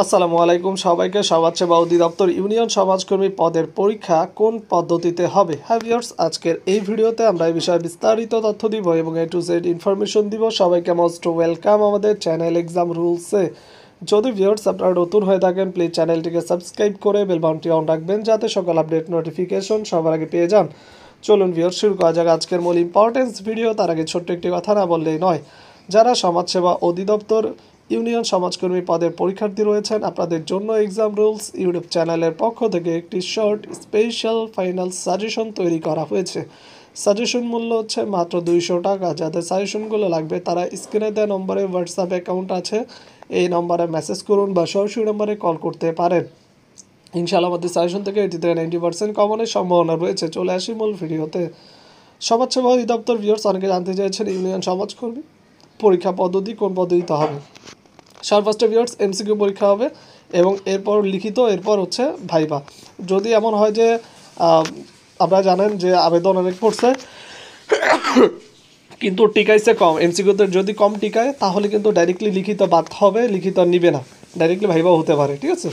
আসসালামু আলাইকুম সবাইকে। সমাজসেবা অধিদপ্তর ইউনিয়ন সমাজকর্মী পদের পরীক্ষা কোন পদ্ধতিতে হবে? হ্যাঁ ভিউয়ার্স, আজকের এই ভিডিওতে আমরা এই বিষয়ে বিস্তারিত তথ্য দিব এবং A to Z ইনফরমেশন দিব। সবাইকে মোস্ট ওয়েলকাম আমাদের চ্যানেল এক্সাম রুলসে। যদি ভিউয়ার্স আপনারা নতুন হয়ে থাকেন, প্লিজ চ্যানেলটিকে সাবস্ক্রাইব করে বেল বাটনটি অন রাখবেন যাতে সকল আপডেট নোটিফিকেশন সবার আগে পেয়ে যান। চলুন ভিউয়ার্স, শুরু করা যাক আজকের মূল ইম্পর্টেন্স ভিডিও। তার আগে ছোট্ট একটি কথা না বললেই নয়, যারা সমাজসেবা অধিদপ্তর ইউনিয়ন সমাজকর্মী পদের পরীক্ষার্থী রয়েছেন, আপনাদের জন্য এক্সাম রুলস ইউটিউব চ্যানেলের পক্ষ থেকে একটি শর্ট স্পেশাল ফাইনাল সাজেশন তৈরি করা হয়েছে। সাজেশন মূল্য হচ্ছে মাত্র 200 টাকা। যাদের সাজেশনগুলো লাগবে তারা স্ক্রিনে দেওয়া নম্বরে হোয়াটসঅ্যাপ অ্যাকাউন্ট আছে, এই নম্বরে মেসেজ করুন বা সরাসরি নম্বরে কল করতে পারেন। ইনশাআল্লাহ আমাদের সাজেশন থেকে 80% কমনের সম্ভাবনা রয়েছে। চলে আসি মূল ভিডিওতে। সমাজসেবা অধিদপ্তর ভিউয়ার্স, অনেকে জানতে চাইছেন ইউনিয়ন সমাজকর্মী পরীক্ষা পদ্ধতি কোন পদ্ধতিতে হবে। ফার্স্টে ভিউয়ার্স এমসিকিউ পরীক্ষা হবে এবং এরপর লিখিত, এরপর হচ্ছে ভাইবা। যদি এমন হয় যে আপনারা জানেন যে আবেদন অনেক পড়ছে কিন্তু টিকাইছে কম, এমসিকিউতে যদি কম টিকায় তাহলে কিন্তু ডাইরেক্টলি লিখিত বাদ হবে, লিখিত নিবে না, ডাইরেক্টলি ভাইবা হতে পারে। ঠিক আছে,